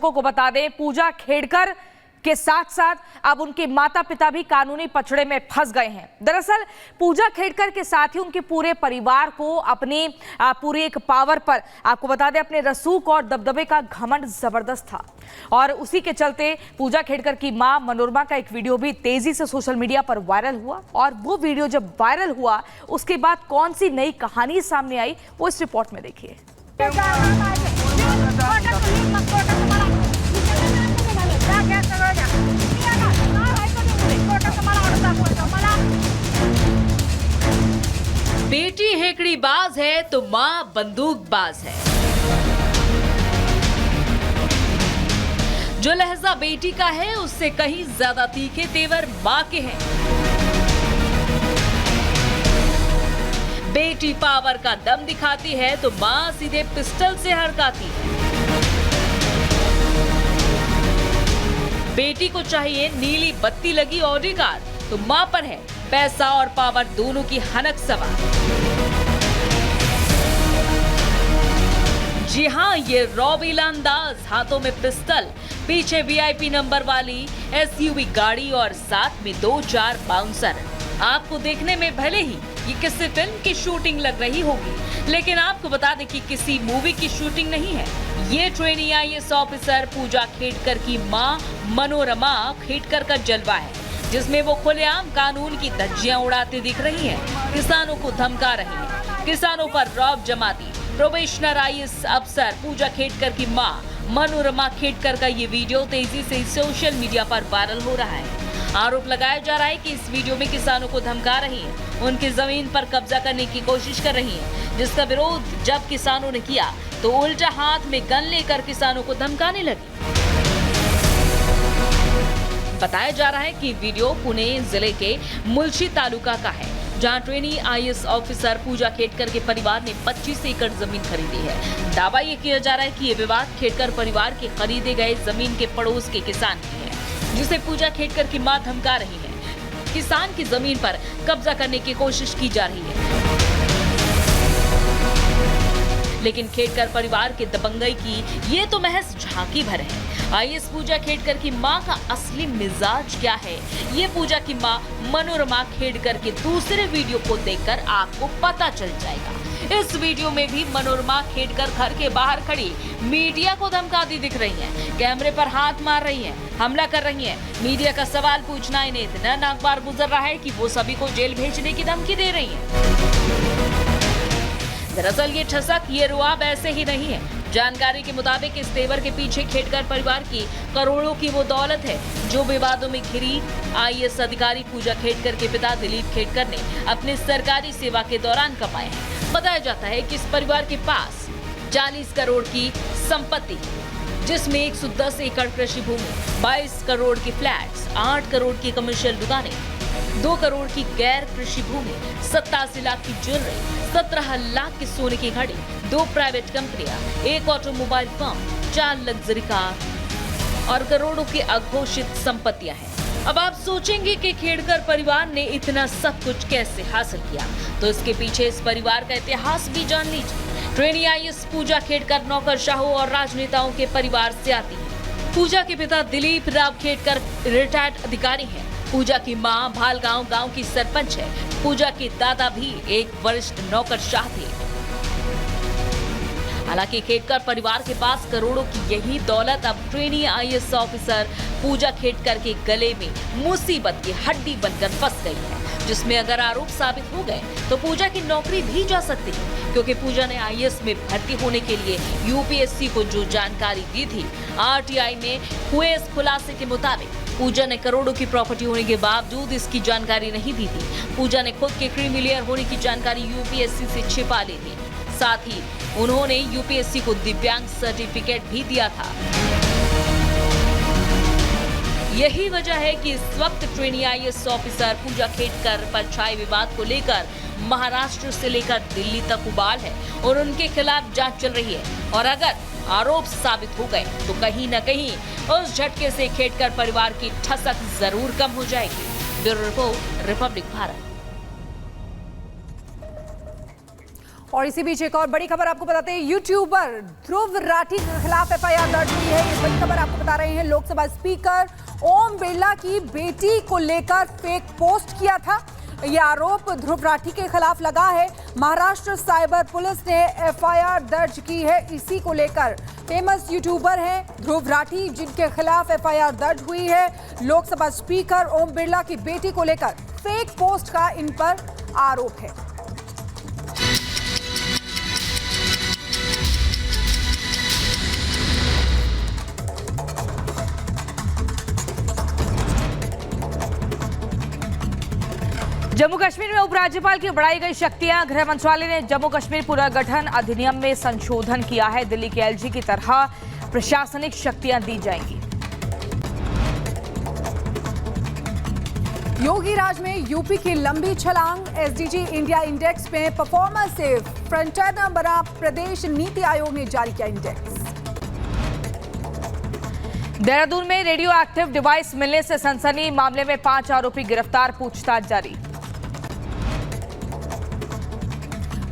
दर्शकों को बता दें, पूजा खेड़कर के साथ साथ अब उनके माता पिता भी कानूनी पचड़े में फंस गए हैं। दरअसल पूजा खेड़कर के साथ ही उनके पूरे परिवार को अपनी पूरी एक पावर पर, आपको बता दें, अपने रसूख और दबदबे का घमंड जबरदस्त था। और उसी के चलते पूजा खेड़कर की मां मनोरमा का एक वीडियो भी तेजी से सोशल मीडिया पर वायरल हुआ। और वो वीडियो जब वायरल हुआ उसके बाद कौन सी नई कहानी सामने आई, वो इस रिपोर्ट में देखिए। बेटी हेकड़ी बाज है तो मां बंदूक बाज है। जो लहजा बेटी का है उससे कहीं ज्यादा तीखे तेवर मां के हैं। बेटी पावर का दम दिखाती है तो मां सीधे पिस्टल से हड़काती है। बेटी को चाहिए नीली बत्ती लगी ऑडी कार तो मां पर है पैसा और पावर दोनों की हनक सवार। जी हां, ये रॉबिल अंदाज, हाथों में पिस्टल, पीछे वीआईपी नंबर वाली एसयूवी गाड़ी और साथ में 2-4 बाउंसर। आपको देखने में भले ही ये किसी फिल्म की शूटिंग लग रही होगी, लेकिन आपको बता दें कि किसी मूवी की शूटिंग नहीं है। ये ट्रेनी आईएएस ऑफिसर पूजा खेड़कर की मां मनोरमा खेड़कर का जलवा है, जिसमें वो खुलेआम कानून की धज्जियां उड़ाती दिख रही हैं, किसानों को धमका रही हैं, किसानों पर रौब जमाती प्रोबेशनर आईएएस अफसर पूजा खेड़कर की मां मनोरमा खेड़कर का ये वीडियो तेजी से सोशल मीडिया पर वायरल हो रहा है। आरोप लगाया जा रहा है कि इस वीडियो में किसानों को धमका रही हैं, उनकी जमीन पर कब्जा करने की कोशिश कर रही हैं, जिसका विरोध जब किसानों ने किया तो उल्टा हाथ में गन लेकर किसानों को धमकाने लगी। बताया जा रहा है कि वीडियो पुणे जिले के मुलशी तालुका का है, जहां ट्रेनी आईएएस ऑफिसर पूजा खेड़कर के परिवार ने 25 एकड़ जमीन खरीदी है। दावा ये किया जा रहा है कि ये विवाद खेड़कर परिवार के खरीदे गए जमीन के पड़ोस के किसान की है, जिसे पूजा खेड़कर की मां धमका रही है। किसान की जमीन पर कब्जा करने की कोशिश की जा रही है, लेकिन खेड़कर परिवार के दबंगई की ये तो महज झांकी भर है। आईएएस पूजा खेड़कर की मां का असली मिजाज क्या है, ये पूजा की मां मनोरमा खेड़कर के दूसरे वीडियो को देखकर आपको पता चल जाएगा। इस वीडियो में भी मनोरमा खेड़कर घर के बाहर खड़ी मीडिया को धमकाती दिख रही हैं, कैमरे पर हाथ मार रही हैं, हमला कर रही हैं। मीडिया का सवाल पूछना इन्हें इतना नागवार गुजर रहा है कि वो सभी को जेल भेजने की धमकी दे रही हैं। दरअसल ये ठसक, ये रुआब ऐसे ही नहीं है। जानकारी के मुताबिक इस तेवर के पीछे खेड़कर परिवार की करोड़ों की वो दौलत है जो विवादों में घिरी आईएएस अधिकारी पूजा खेड़कर के पिता दिलीप खेड़कर ने अपनी सरकारी सेवा के दौरान कमाए हैं। बताया जाता है कि इस परिवार के पास 40 करोड़ की संपत्ति, जिसमें 110 एकड़ कृषि भूमि, 22 करोड़ के फ्लैट्स, 8 करोड़ की कमर्शियल दुकानें, 2 करोड़ की गैर कृषि भूमि, 87 लाख की ज्वेलरी, 17 लाख की सोने की घड़ी, 2 प्राइवेट कंपनियां, 1 ऑटोमोबाइल फर्म, 4 लग्जरी कार और करोड़ों की अघोषित संपत्तियां हैं। अब आप सोचेंगे कि खेड़कर परिवार ने इतना सब कुछ कैसे हासिल किया, तो इसके पीछे इस परिवार का इतिहास भी जान लीजिए। ट्रेनी आईएएस पूजा खेड़कर नौकरशाहों और राजनेताओं के परिवार से आती है। पूजा के पिता दिलीप राव खेड़कर रिटायर्ड अधिकारी हैं। पूजा की मां भालगांव गांव की सरपंच है। पूजा के दादा भी एक वरिष्ठ नौकरशाह थे। हालांकि खेड़कर परिवार के पास करोड़ों की यही दौलत अब ट्रेनी आईएएस ऑफिसर पूजा खेड़कर के गले में मुसीबत की हड्डी बनकर फंस गई है, जिसमें अगर आरोप साबित हो गए तो पूजा की नौकरी भी जा सकती है, क्योंकि पूजा ने आईएएस में भर्ती होने के लिए यूपीएससी को जो जानकारी दी थी, आरटीआई में हुए इस खुलासे के मुताबिक पूजा ने करोड़ों की प्रॉपर्टी होने के बावजूद इसकी जानकारी नहीं दी थी। पूजा ने खुद के क्रीमी लेयर होने की जानकारी यूपीएससी से छिपा ली थी। साथ ही उन्होंने यूपीएससी को दिव्यांग सर्टिफिकेट भी दिया था। यही वजह है कि इस वक्त ट्रेनी आईएएस ऑफिसर पूजा खेड़कर पर छाए विवाद को लेकर महाराष्ट्र से लेकर दिल्ली तक उबाल है और उनके खिलाफ जांच चल रही है। और अगर आरोप साबित हो गए तो कहीं न कहीं उस झटके से खेड़कर परिवार की ठसक जरूर कम हो जाएगी। Bureau report, Republic Bharat. और इसी बीच एक और बड़ी खबर आपको बताते हैं। यूट्यूबर ध्रुव राठी के खिलाफ एफआईआर दर्ज हुई है। ये बड़ी खबर आपको बता रहे हैं। लोकसभा स्पीकर ओम बिरला की बेटी को लेकर फेक पोस्ट किया था। ये आरोप ध्रुव राठी के खिलाफ लगा है। महाराष्ट्र साइबर पुलिस ने एफआईआर दर्ज की है इसी को लेकर। फेमस यूट्यूबर हैं ध्रुव राठी, जिनके खिलाफ एफआईआर दर्ज हुई है। लोकसभा स्पीकर ओम बिरला की बेटी को लेकर फेक पोस्ट का इन पर आरोप है। जम्मू कश्मीर में उपराज्यपाल की बढ़ाई गई शक्तियां। गृह मंत्रालय ने जम्मू कश्मीर पुनर्गठन अधिनियम में संशोधन किया है। दिल्ली के एलजी की तरह प्रशासनिक शक्तियां दी जाएंगी। योगी राज में यूपी की लंबी छलांग। एसडीजी इंडिया इंडेक्स में परफॉर्मेंस से फ्रंट रनर बना प्रदेश। नीति आयोग ने जारी किया इंडेक्स। देहरादून में रेडियो एक्टिव डिवाइस मिलने से सनसनी। मामले में 5 आरोपी गिरफ्तार, पूछताछ जारी।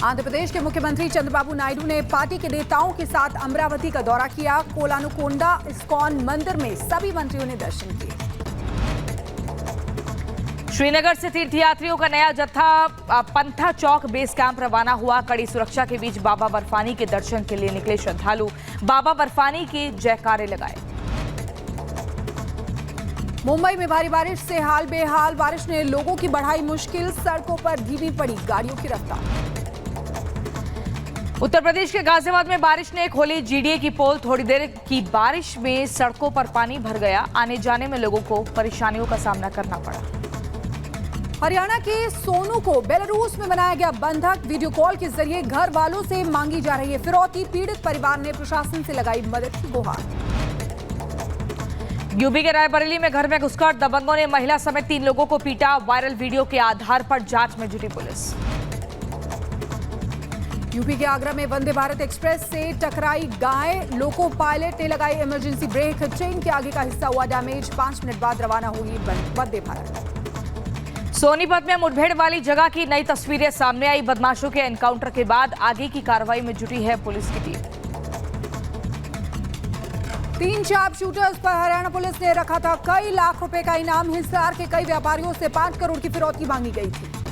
आंध्र प्रदेश के मुख्यमंत्री चंद्रबाबू नायडू ने पार्टी के नेताओं के साथ अमरावती का दौरा किया। कोलानुकोंडा इस्कॉन मंदिर में सभी मंत्रियों ने दर्शन किए। श्रीनगर से तीर्थयात्रियों का नया जत्था पंथा चौक बेस कैंप रवाना हुआ। कड़ी सुरक्षा के बीच बाबा बर्फानी के दर्शन के लिए निकले श्रद्धालु। बाबा बर्फानी के जयकारे लगाए। मुंबई में भारी बारिश से हाल बेहाल। बारिश ने लोगों की बढ़ाई मुश्किल। सड़कों पर धीमी पड़ी गाड़ियों की रफ्तार। उत्तर प्रदेश के गाजियाबाद में बारिश ने खोली जीडीए की पोल। थोड़ी देर की बारिश में सड़कों पर पानी भर गया। आने जाने में लोगों को परेशानियों का सामना करना पड़ा। हरियाणा के सोनू को बेलारूस में बनाया गया बंधक। वीडियो कॉल के जरिए घर वालों से मांगी जा रही है फिरौती। पीड़ित परिवार ने प्रशासन से लगाई मदद की गुहार। यूपी के रायबरेली में घर में घुसकर दबंगों ने महिला समेत 3 लोगों को पीटा। वायरल वीडियो के आधार पर जांच में जुटी पुलिस। यूपी के आगरा में वंदे भारत एक्सप्रेस से टकराई गाय। लोको पायलट ने लगाई इमरजेंसी ब्रेक। ट्रेन के आगे का हिस्सा हुआ डैमेज। 5 मिनट बाद रवाना होगी वंदे भारत। सोनीपत में मुठभेड़ वाली जगह की नई तस्वीरें सामने आई। बदमाशों के एनकाउंटर के बाद आगे की कार्रवाई में जुटी है पुलिस की टीम। 3 शार्प शूटर्स पर हरियाणा पुलिस ने रखा था कई लाख रुपए का इनाम। हिसार के कई व्यापारियों से 5 करोड़ की फिरौती मांगी गई थी।